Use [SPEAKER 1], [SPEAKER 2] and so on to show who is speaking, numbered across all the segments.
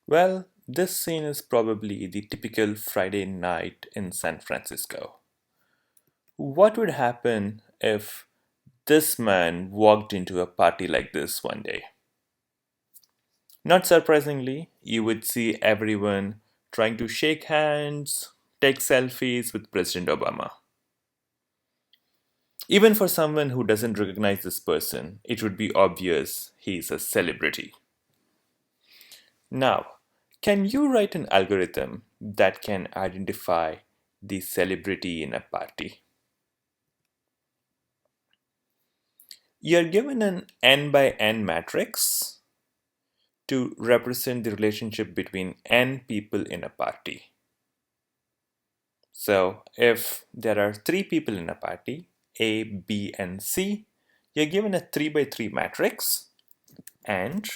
[SPEAKER 1] Well, this scene is probably the typical Friday night in San Francisco. What would happen if this man walked into a party like this one day? Not surprisingly, you would see everyone trying to shake hands, take selfies with President Obama. Even for someone who doesn't recognize this person, it would be obvious he's a celebrity. Now, can you write an algorithm that can identify the celebrity in a party? You're given an n by n matrix to represent the relationship between n people in a party. So, if there are three people in a party, A, B, and C, you're given a 3 by 3 matrix, and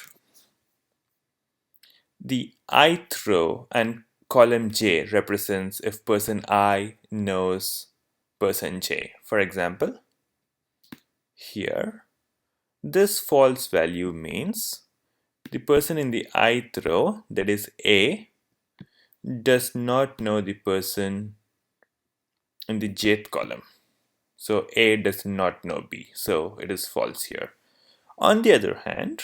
[SPEAKER 1] the ith row and column J represents if person I knows person J. For example, here, this false value means the person in the ith row, that is A, does not know the person in the jth column. So A does not know B. So it is false here. On the other hand,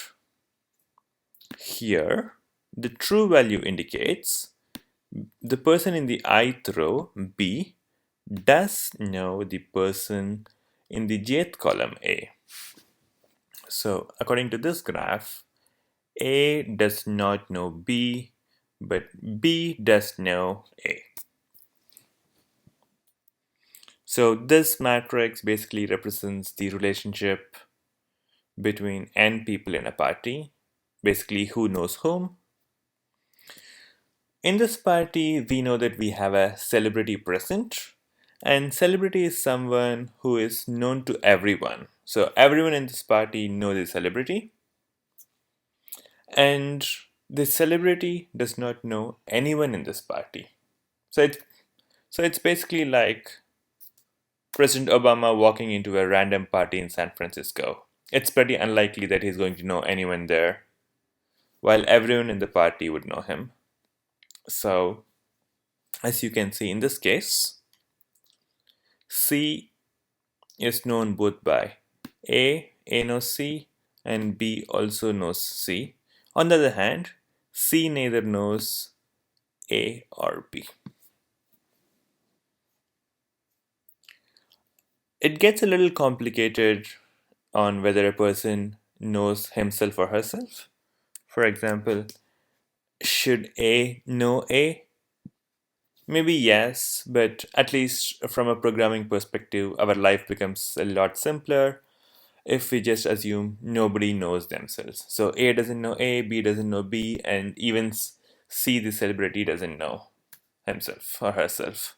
[SPEAKER 1] here, the true value indicates the person in the ith row, B, does know the person in the jth column, A. So according to this graph, A does not know B, but B does know A. So this matrix basically represents the relationship between n people in a party, basically who knows whom. In this party, we know that we have a celebrity present, and celebrity is someone who is known to everyone. So everyone in this party knows the celebrity, and the celebrity does not know anyone in this party. So it's basically like President Obama walking into a random party in San Francisco. It's pretty unlikely that he's going to know anyone there, while everyone in the party would know him. So, as you can see in this case, C is known both by A knows C, and B also knows C. On the other hand, C neither knows A or B. It gets a little complicated on whether a person knows himself or herself. For example, should A know A? Maybe yes, but at least from a programming perspective, our life becomes a lot simpler if we just assume nobody knows themselves. So A doesn't know A, B doesn't know B, and even C, the celebrity, doesn't know himself or herself.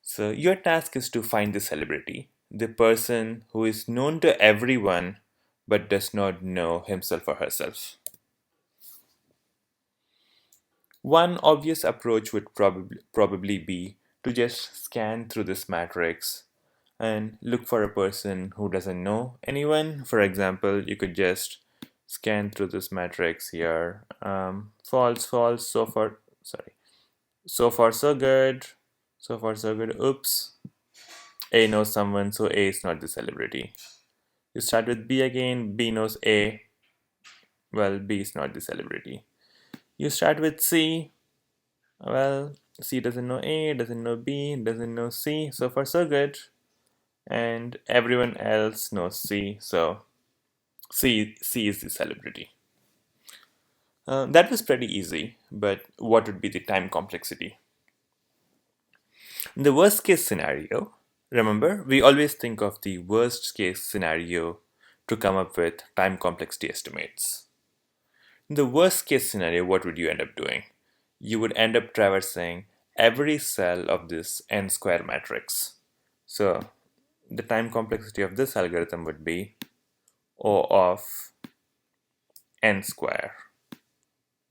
[SPEAKER 1] So your task is to find the celebrity, the person who is known to everyone but does not know himself or herself. One obvious approach would probably be to just scan through this matrix and look for a person who doesn't know anyone. For example, you could just scan through this matrix here. False, false, so far, sorry. So far, so good. So far, so good. Oops. A knows someone, so A is not the celebrity. You start with B again. B knows A. Well, B is not the celebrity. You start with C. Well, C doesn't know A, doesn't know B, doesn't know C. So far, so good. And everyone else knows C, so C is the celebrity. That was pretty easy, but what would be the time complexity? In the worst case scenario, remember, we always think of the worst case scenario to come up with time complexity estimates. In the worst case scenario, what would you end up doing? You would end up traversing every cell of this n square matrix. So the time complexity of this algorithm would be O of n square,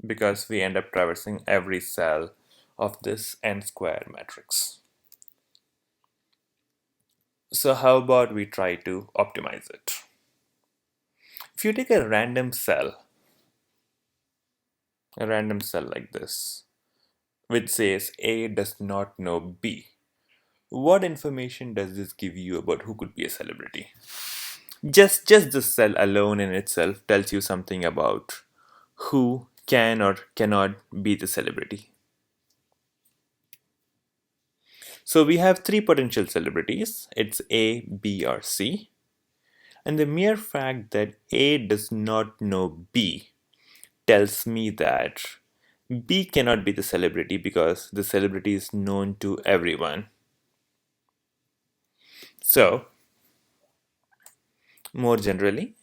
[SPEAKER 1] because we end up traversing every cell of this n square matrix. So how about we try to optimize it? If you take a random cell a random cell like this, which says A does not know B. What information does this give you about who could be a celebrity? Just this cell alone in itself tells you something about who can or cannot be the celebrity. So we have three potential celebrities. It's A, B, or C. And the mere fact that A does not know B tells me that B cannot be the celebrity because the celebrity is known to everyone. So, more generally,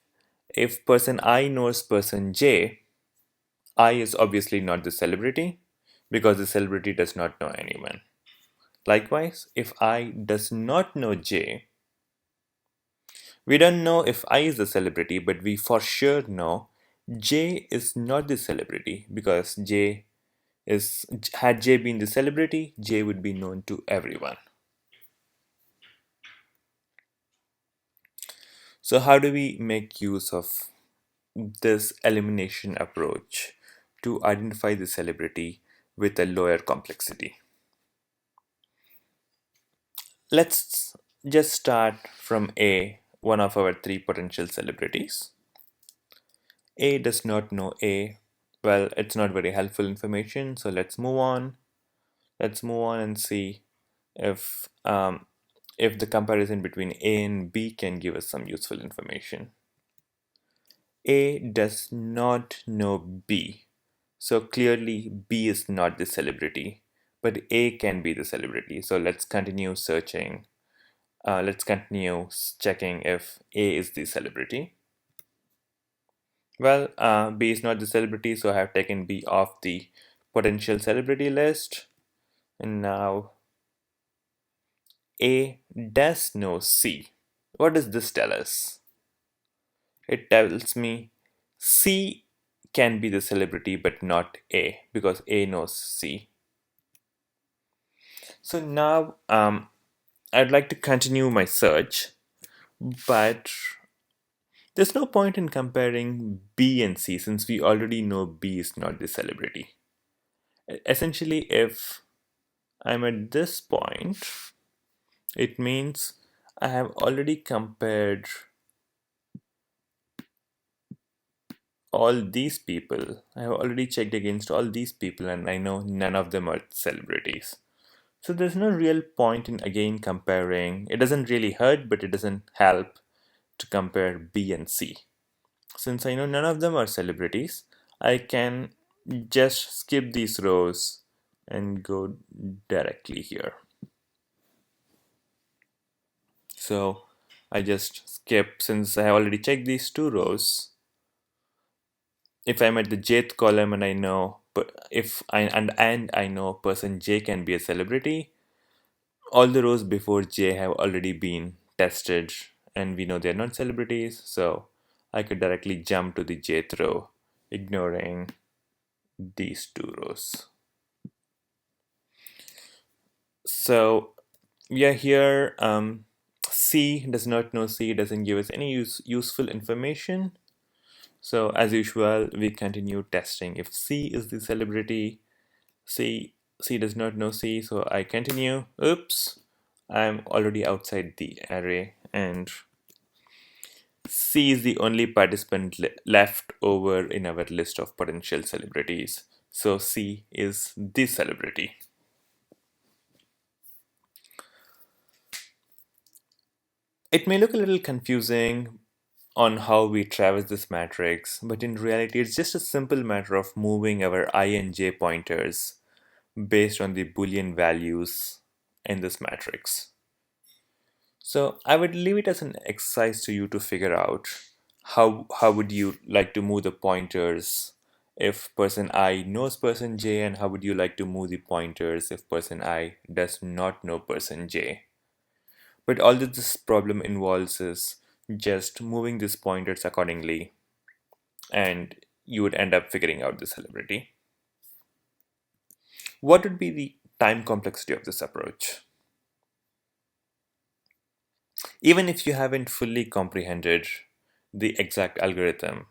[SPEAKER 1] if person I knows person J, I is obviously not the celebrity because the celebrity does not know anyone. Likewise, if I does not know J, we don't know if I is the celebrity, but we for sure know J is not the celebrity because J is had J been the celebrity, J would be known to everyone. So how do we make use of this elimination approach to identify the celebrity with a lower complexity? Let's just start from A, one of our three potential celebrities. A does not know A. Well, it's not very helpful information, so let's move on. Let's move on and see if the comparison between A and B can give us some useful information. A does not know B, so clearly B is not the celebrity, but A can be the celebrity. So let's continue searching. Let's continue checking if A is the celebrity. Well, B is not the celebrity, so I have taken B off the potential celebrity list. And now A does know C. What does this tell us? It tells me C can be the celebrity but not A because A knows C. So now I'd like to continue my search, but there's no point in comparing B and C since we already know B is not the celebrity. Essentially, if I'm at this point, it means I have already compared all these people. I have already checked against all these people and I know none of them are celebrities. So there's no real point in again comparing. It doesn't really hurt, but it doesn't help to compare B and C. Since I know none of them are celebrities, I can just skip these rows and go directly here. So I just skip since I have already checked these two rows. If I'm at the jth column and I know if I and I know person J can be a celebrity, all the rows before J have already been tested and we know they're not celebrities, so I could directly jump to the jth row, ignoring these two rows. So we are here. C does not know C, doesn't give us any useful information. So as usual, we continue testing. If C is the celebrity, C does not know C, so I continue. Oops, I'm already outside the array, and C is the only participant left over in our list of potential celebrities. So C is the celebrity. It may look a little confusing on how we traverse this matrix, but in reality, it's just a simple matter of moving our I and j pointers based on the Boolean values in this matrix. So I would leave it as an exercise to you to figure out how would you like to move the pointers if person I knows person J, and how would you like to move the pointers if person I does not know person J. But all that this problem involves is just moving these pointers accordingly, and you would end up figuring out the celebrity. What would be the time complexity of this approach? Even if you haven't fully comprehended the exact algorithm,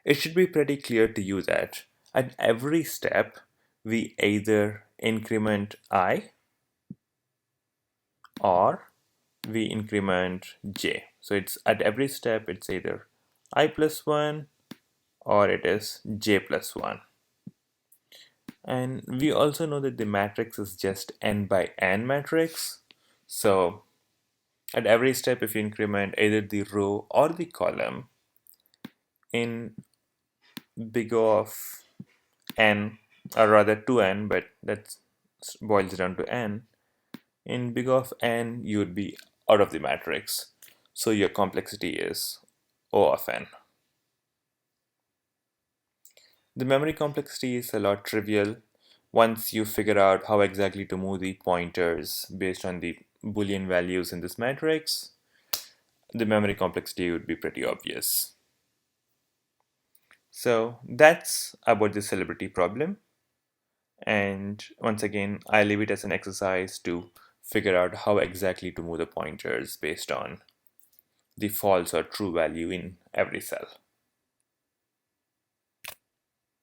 [SPEAKER 1] it should be pretty clear to you that At every step, we either increment I or we increment j. So it's at every step, it's either I plus 1 or it is j plus 1. And we also know that the matrix is just n by n matrix. So at every step, if you increment either the row or the column in big O of n, or rather 2n, but that boils down to n, in big O of n, you would be out of the matrix. So your complexity is O of n. The memory complexity is a lot trivial once you figure out how exactly to move the pointers based on the Boolean values in this matrix. The memory complexity would be pretty obvious. So that's about the celebrity problem. And once again, I leave it as an exercise to figure out how exactly to move the pointers based on the false or true value in every cell.